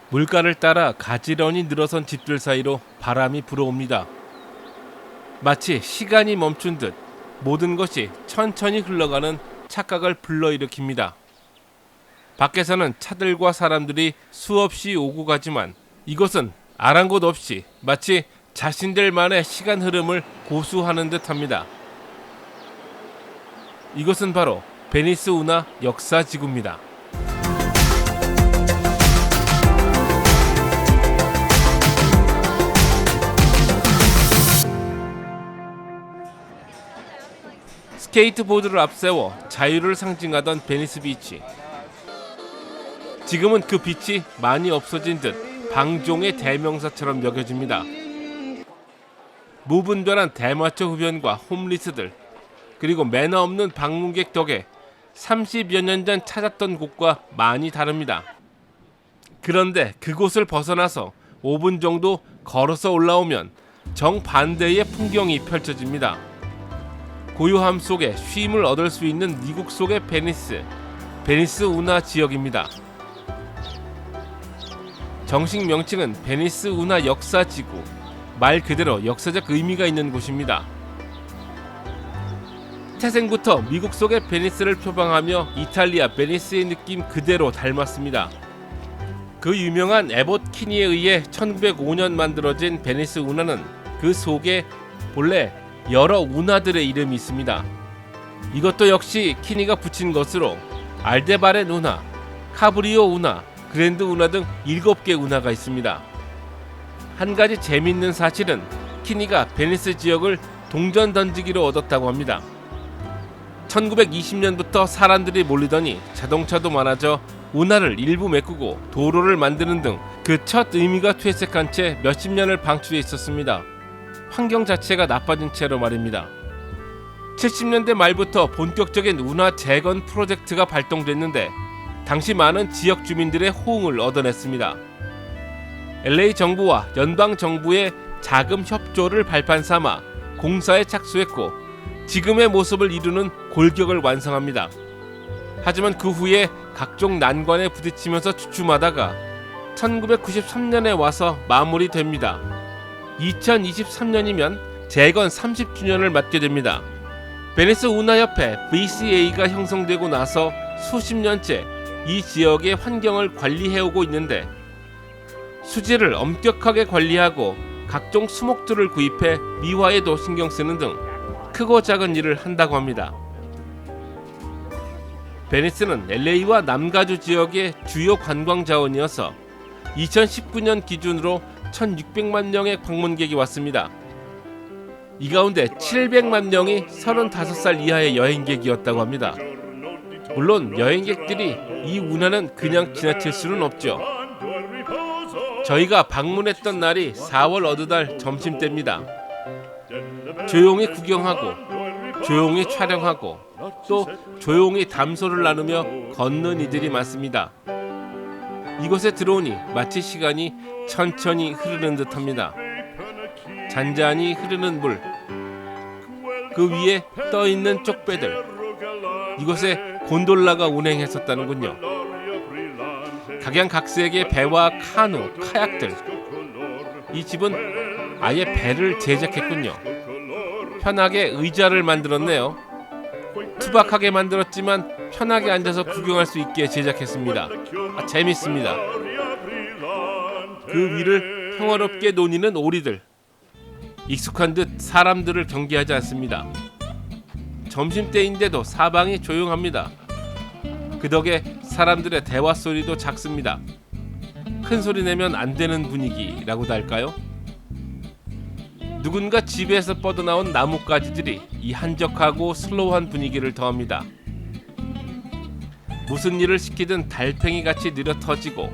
물가를 따라 가지런히 늘어선 집들 사이로 바람이 불어옵니다. 마치 시간이 멈춘 듯 모든 것이 천천히 흘러가는 착각을 불러일으킵니다. 밖에서는 차들과 사람들이 수없이 오고 가지만 이것은 아랑곳 없이 마치 자신들만의 시간 흐름을 고수하는 듯합니다. 이것은 바로 베니스 운하 역사지구입니다. 스케이트보드를 앞세워 자유를 상징하던 베니스 비치. 지금은 그 빛이 많이 없어진 듯 방종의 대명사처럼 여겨집니다. 무분별한 대마초 흡연과 홈리스들, 그리고 매너 없는 방문객 덕에 30여 년 전 찾았던 곳과 많이 다릅니다. 그런데 그곳을 벗어나서 5분 정도 걸어서 올라오면 정반대의 풍경이 펼쳐집니다. 고요함 속에 쉼을 얻을 수 있는 미국 속의 베니스 운하 지역입니다. 정식 명칭은 베니스 운하 역사지구, 말 그대로 역사적 의미가 있는 곳입니다. 태생부터 미국 속의 베니스를 표방하며 이탈리아 베니스의 느낌 그대로 닮았습니다. 그 유명한 에봇 키니에 의해 1905년 만들어진 베니스 운하는 그 속에 본래 여러 운하들의 이름이 있습니다. 이것도 역시 키니가 붙인 것으로 알데바렌 운하, 카브리오 운하, 그랜드 운하 등 7개 운하가 있습니다. 한 가지 재미있는 사실은 키니가 베니스 지역을 동전 던지기로 얻었다고 합니다. 1920년부터 사람들이 몰리더니 자동차도 많아져 운하를 일부 메꾸고 도로를 만드는 등 그 첫 의미가 퇴색한 채 몇십 년을 방치돼 있었습니다. 환경 자체가 나빠진 채로 말입니다. 70년대 말부터 본격적인 운하 재건 프로젝트가 발동됐는데 당시 많은 지역 주민들의 호응을 얻어냈습니다. LA 정부와 연방 정부의 자금 협조를 발판 삼아 공사에 착수했고 지금의 모습을 이루는 골격을 완성합니다. 하지만 그 후에 각종 난관에 부딪히면서 주춤하다가 1993년에 와서 마무리됩니다. 2023년이면 재건 30주년을 맞게 됩니다. 베니스 운하협회 BCA가 형성되고 나서 수십 년째 이 지역의 환경을 관리해오고 있는데 수질을 엄격하게 관리하고 각종 수목들을 구입해 미화에도 신경 쓰는 등 크고 작은 일을 한다고 합니다. 베니스는 LA와 남가주 지역의 주요 관광 자원이어서 2019년 기준으로 1,600만 명의 방문객이 왔습니다. 이 가운데 700만 명이 35살 이하의 여행객이었다고 합니다. 물론 여행객들이 이 운하는 그냥 지나칠 수는 없죠. 저희가 방문했던 날이 4월 어느 달 점심때입니다. 조용히 구경하고 조용히 촬영하고 또 조용히 담소를 나누며 걷는 이들이 많습니다. 이곳에 들어오니 마치 시간이 천천히 흐르는 듯합니다. 잔잔히 흐르는 물, 그 위에 떠있는 쪽배들, 이곳에 곤돌라가 운행했었다는군요. 각양각색의 배와 카누, 카약들, 이 집은 아예 배를 제작했군요. 편하게 의자를 만들었네요. 투박하게 만들었지만 편하게 앉아서 구경할 수 있게 제작했습니다. 재밌습니다. 그 위를 평화롭게 노니는 오리들. 익숙한 듯 사람들을 경계하지 않습니다. 점심때인데도 사방이 조용합니다. 그 덕에 사람들의 대화 소리도 작습니다. 큰 소리 내면 안 되는 분위기라고도 할까요? 누군가 집에서 뻗어나온 나뭇가지들이 이 한적하고 슬로우한 분위기를 더합니다. 무슨 일을 시키든 달팽이같이 느려 터지고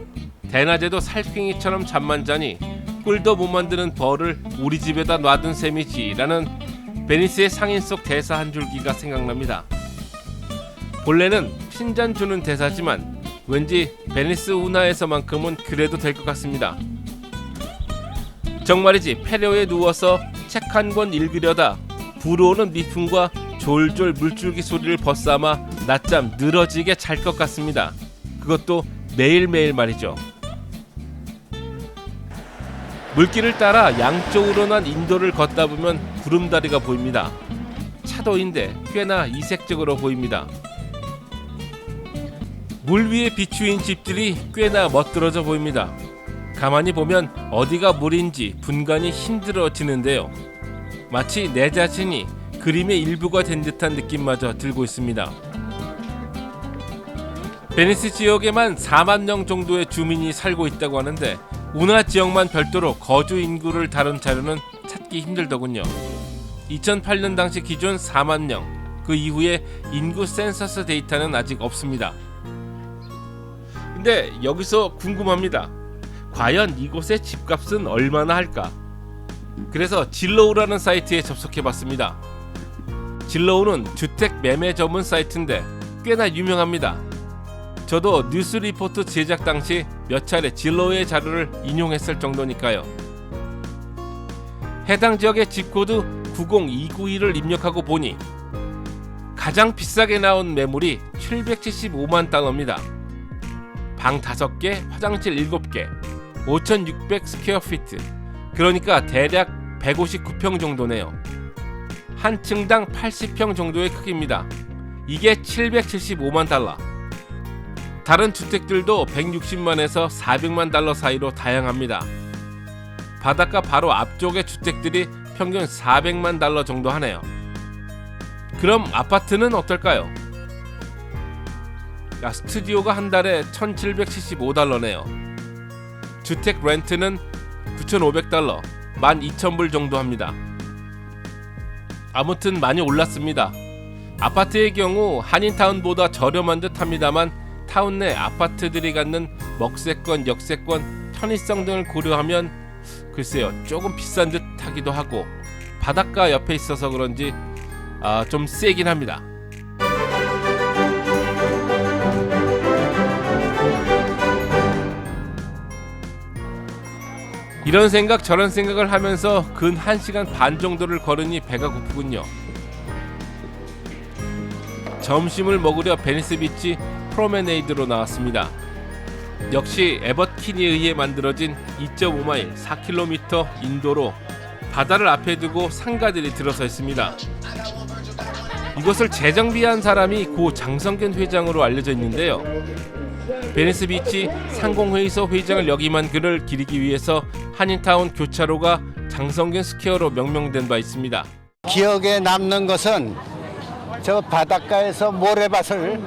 대낮에도 살쾡이처럼 잠만 자니 꿀도 못 만드는 벌을 우리 집에다 놔둔 셈이지라는 베니스의 상인 속 대사 한 줄기가 생각납니다. 본래는 핀잔 주는 대사지만 왠지 베니스 운하에서만큼은 그래도 될 것 같습니다. 정말이지 페료에 누워서 책 한 권 읽으려다 불어오는 미풍과 졸졸 물줄기 소리를 벗삼아 낮잠 늘어지게 잘 것 같습니다. 그것도 매일매일 말이죠. 물길을 따라 양쪽으로 난 인도를 걷다 보면 구름다리가 보입니다. 차도인데 꽤나 이색적으로 보입니다. 물 위에 비추인 집들이 꽤나 멋들어져 보입니다. 가만히 보면 어디가 물인지 분간이 힘들어지는데요. 마치 내 자신이 그림의 일부가 된 듯한 느낌마저 들고 있습니다. 베니스 지역에만 4만 명 정도의 주민이 살고 있다고 하는데 운하 지역만 별도로 거주 인구를 다룬 자료는 찾기 힘들더군요. 2008년 당시 기준 4만 명, 그 이후에 인구 센서스 데이터는 아직 없습니다. 근데 여기서 궁금합니다. 과연 이곳의 집값은 얼마나 할까? 그래서 질로우라는 사이트에 접속해봤습니다. 질로우는 주택 매매 전문 사이트인데 꽤나 유명합니다. 저도 뉴스 리포트 제작 당시 몇 차례 질로우의 자료를 인용했을 정도니까요. 해당 지역의 집코드 90291을 입력하고 보니 가장 비싸게 나온 매물이 775만 달러입니다. 방 5개, 화장실 7개, 5,600 스퀘어피트, 그러니까 대략 159평 정도네요. 한 층당 80평 정도의 크기입니다. 이게 775만 달러. 다른 주택들도 160만에서 400만 달러 사이로 다양합니다. 바닷가 바로 앞쪽의 주택들이 평균 400만 달러 정도 하네요. 그럼 아파트는 어떨까요? 스튜디오가 한 달에 1,775달러네요. 주택 렌트는 9,500달러, 12,000불 정도 합니다. 아무튼 많이 올랐습니다. 아파트의 경우 한인타운보다 저렴한 듯 합니다만 타운 내 아파트들이 갖는 먹세권, 역세권, 편의성 등을 고려하면 글쎄요, 조금 비싼 듯 하기도 하고 바닷가 옆에 있어서 그런지 좀 세긴 합니다. 이런 생각 저런 생각을 하면서 근 1시간 반 정도를 걸으니 배가 고프군요. 점심을 먹으려 베니스 비치 프로메네이드로 나왔습니다. 역시 에버트 키니에 의해 만들어진 2.5마일 4km 인도로 바다를 앞에 두고 상가들이 들어서 있습니다. 이것을 재정비한 사람이 고 장성균 회장으로 알려져 있는데요. 베니스 비치 상공회의소 회장을 역임한 그를 기리기 위해서 한인타운 교차로가 장성균 스퀘어로 명명된 바 있습니다. 기억에 남는 것은 저 바닷가에서 모래밭을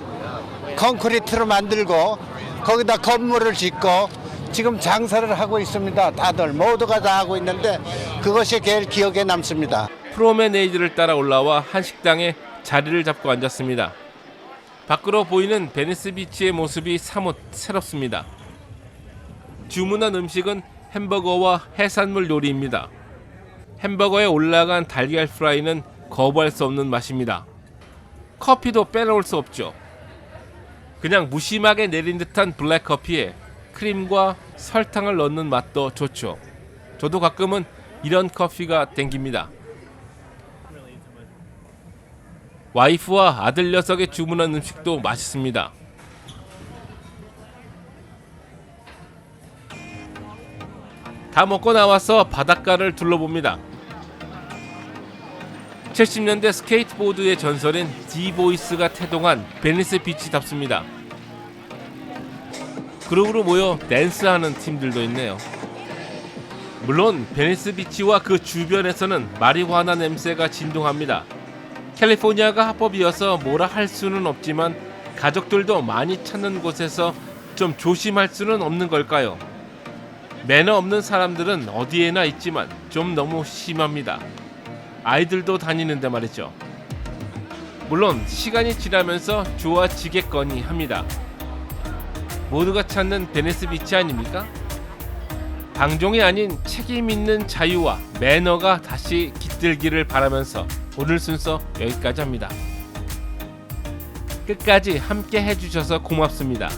콘크리트로 만들고 거기다 건물을 짓고 지금 장사를 하고 있습니다. 다들 모두가 다 하고 있는데 그것이 제일 기억에 남습니다. 프로메네이드를 따라 올라와 한 식당에 자리를 잡고 앉았습니다. 밖으로 보이는 베니스 비치의 모습이 사뭇 새롭습니다. 주문한 음식은 햄버거와 해산물 요리입니다. 햄버거에 올라간 달걀 프라이는 거부할 수 없는 맛입니다. 커피도 빼놓을 수 없죠. 그냥 무심하게 내린 듯한 블랙커피에 크림과 설탕을 넣는 맛도 좋죠. 저도 가끔은 이런 커피가 땡깁니다. 와이프와 아들 녀석이 주문한 음식도 맛있습니다. 다 먹고 나와서 바닷가를 둘러봅니다. 70년대 스케이트보드의 전설인 디보이스가 태동한 베니스 비치답습니다. 그룹으로 모여 댄스하는 팀들도 있네요. 물론 베니스 비치와 그 주변에서는 마리화나 냄새가 진동합니다. 캘리포니아가 합법이어서 뭐라 할 수는 없지만 가족들도 많이 찾는 곳에서 좀 조심할 수는 없는 걸까요? 매너 없는 사람들은 어디에나 있지만 좀 너무 심합니다. 아이들도 다니는데 말이죠. 물론 시간이 지나면서 좋아지겠거니 합니다. 모두가 찾는 베니스 비치 아닙니까? 방종이 아닌 책임 있는 자유와 매너가 다시 깃들기를 바라면서 오늘 순서 여기까지 합니다. 끝까지 함께 해주셔서 고맙습니다.